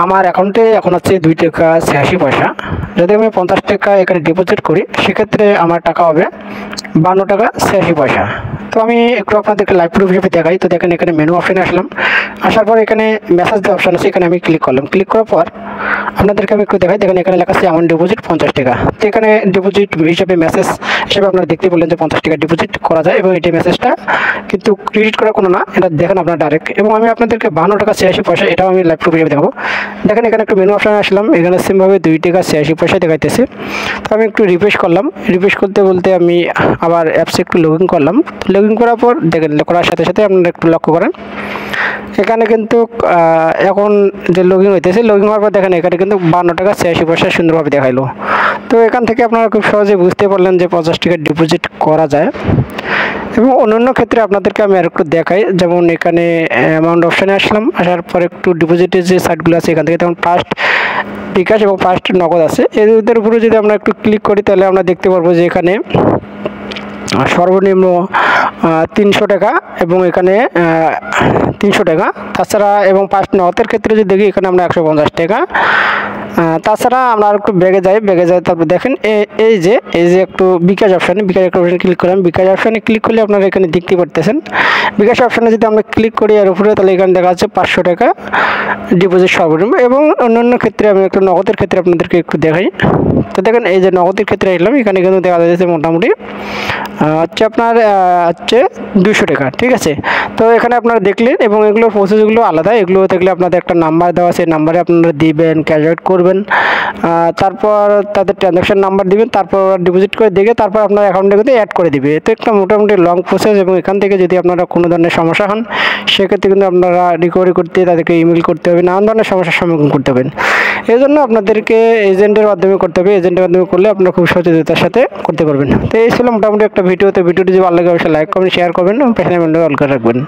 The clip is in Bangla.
আমার অ্যাকাউন্টে এখন আছে 2 টাকা 86 পয়সা। যদি আমি 50 টাকা এখানে ডিপোজিট করি সেক্ষেত্রে আমার টাকা হবে 52 টাকা 86 পয়সা। তো আমি একটু আপনাদেরকে লাইভ প্রুফ হিসেবে দেখাই। তো দেখেন এখানে মেনু অপশানে আসলাম, আসার পর এখানে মেসেজ দেওয়ার অপশান আছে, এখানে আমি ক্লিক করলাম। ক্লিক করার পর আপনাদেরকে আমি একটু দেখাই। দেখেন এখানে লেখা আছে অ্যামাউন্ট ডিপোজিট 50 টাকা। তো এখানে ডিপোজিট হিসেবে মেসেজ হিসেবে আপনারা দেখতে বললেন যে 50 টাকা ডিপোজিট করা যায়, এবং এই মেসেজটা কিন্তু ক্রেডিট করা কোনো না, এটা দেখেন আপনারা ডাইরেক্ট। এবং আমি আপনাদেরকে 52 টাকা 86 পয়সা এটাও আমি লাইভ প্রুফ হিসেবে দেখাবো। দেখেন এখানে একটু মেনু অপশানে আসলাম, এখানে সেমভাবে 2 টাকা 86 পয়সা দেখাইতেছে। তো আমি একটু রিফ্রেশ করলাম। রিফ্রেশ করতে বলতে আমি আবার অ্যাপসে একটু লগ ইন করলাম। লগ ইন করার পর দেখেন করার সাথে সাথে আপনারা একটু লক্ষ্য করেন এখানে কিন্তু এখন যে লগ ইন হইতেছে, লগ ইন হওয়ার পর দেখেন এখানে কিন্তু 52 টাকা 86 পয়সা সুন্দরভাবে দেখাইলো। তো এখান থেকে আপনারা খুব সহজে বুঝতে পারলেন যে 50 টাকা ডিপোজিট করা যায়। এবং অন্যান্য ক্ষেত্রে আপনাদেরকে আমি আর একটু দেখাই, যেমন এখানে অ্যামাউন্ট অপশানে আসলাম, আসার পর একটু ডিপোজিটের যে সাইটগুলো আছে এখান থেকে যেমন ফার্স্ট বিকাশ এবং ফার্স্ট নগদ আছে, এদের উপরে যদি আমরা একটু ক্লিক করি তাহলে আমরা দেখতে পারবো যে এখানে সর্বনিম্ন 300 টাকা এবং এখানে 300 টাকা। তাছাড়া এবং ফার্স্ট নগদের ক্ষেত্রে যদি দেখি এখানে আমরা 150 টাকা। তাছাড়া আমরা আর একটু ব্যাগে যাই, তারপর দেখেন এই যে একটু বিকাশ অপশানে ক্লিক করলাম। বিকাশ অপশানে ক্লিক করলে আপনারা এখানে দেখতে পারতেছেন বিকাশ অপশানে যদি আমরা ক্লিক করি এর উপরে, তাহলে এখানে দেখা যাচ্ছে 500 টাকা ডিপোজিট সর্বনিম্ন। এবং অন্যান্য ক্ষেত্রে আমি একটু নগদের ক্ষেত্রে আপনাদেরকে একটু দেখাই। তো দেখেন এই যে নগদের ক্ষেত্রে এলাম, এখানে কিন্তু দেখা যাচ্ছে মোটামুটি হচ্ছে আপনার 200 টাকা, ঠিক আছে। তো এখানে আপনারা দেখলেন, এবং এগুলোর প্রসেসগুলো আলাদা। এগুলো দেখলে আপনাদের একটা নাম্বার দেওয়া আছে, নাম্বারে আপনারা দিবেন, ক্যাশ আউট করবেন, তারপর তাদের ট্রানজ্যাকশন নাম্বার দিবেন, তারপর ডিপোজিট করে দেখে তারপর আপনার অ্যাকাউন্টে কিন্তু অ্যাড করে দিবে। তো একটা মোটামুটি লং প্রসেস, এবং এখান থেকে যদি আপনারা কোনো ধরনের সমস্যা হন সেক্ষেত্রে কিন্তু আপনারা রিকভারি করতে তাদেরকে ইমেল করতে হবে, নানান ধরনের সমস্যার সম্মুখীন করতে হবেন। এই জন্য আপনাদেরকে এজেন্টের মাধ্যমে করতে হবে। এজেন্টের মাধ্যমে করলে আপনারা খুব সচেতনতার সাথে করতে পারবেন। তো এই ছিল মোটামুটি একটা ভিডিও। তো ভিডিওটি যদি ভালো লাগে অবশ্যই লাইক করবেন, শেয়ার করবেন এবং পেছনে অল করে রাখবেন।